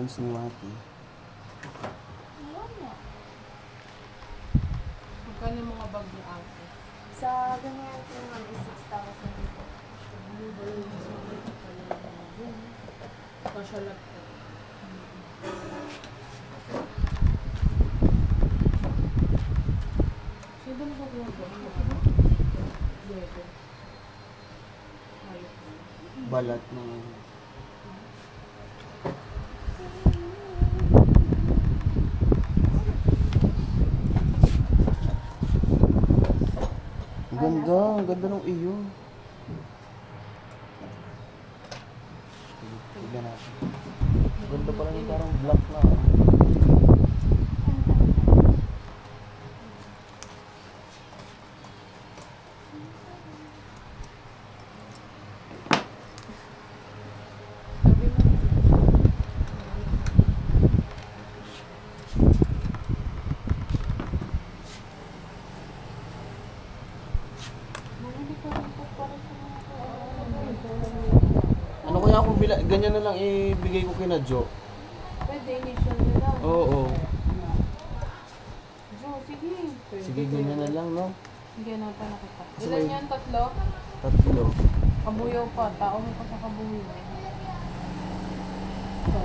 allowance ni Wati. Magkano yung mga bag ni ate? Sa ganyan po naman is 6,000 po. Kasya lang po. Sino ba nagagawa ba? Dito. Balat na. Ang ganda ng iyo. Tignan natin. Ang ganda pala yung parang black na. Ano kaya kung ganyan na lang ibigay ko kina Jo? Pwede, initial na lang. Oo. Jo, sige. Sige, ganyan na lang, no? Hindi na pa nakita. Kasi Ilan may- yan? Tatlo? Tatlo. Kabuyaw pa. Tao may pagkakabuyaw. So.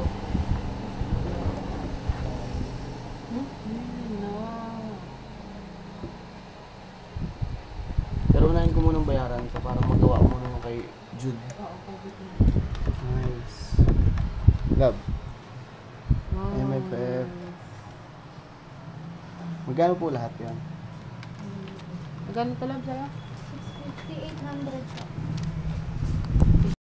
No. Pero unahin ko munang bayaran ka para magawa mo muna yung kay Jude. Oo, COVID na. Nice. Love. MFF. Magkano po lahat yan? Magkano talab sa'yo? 650, 800 po.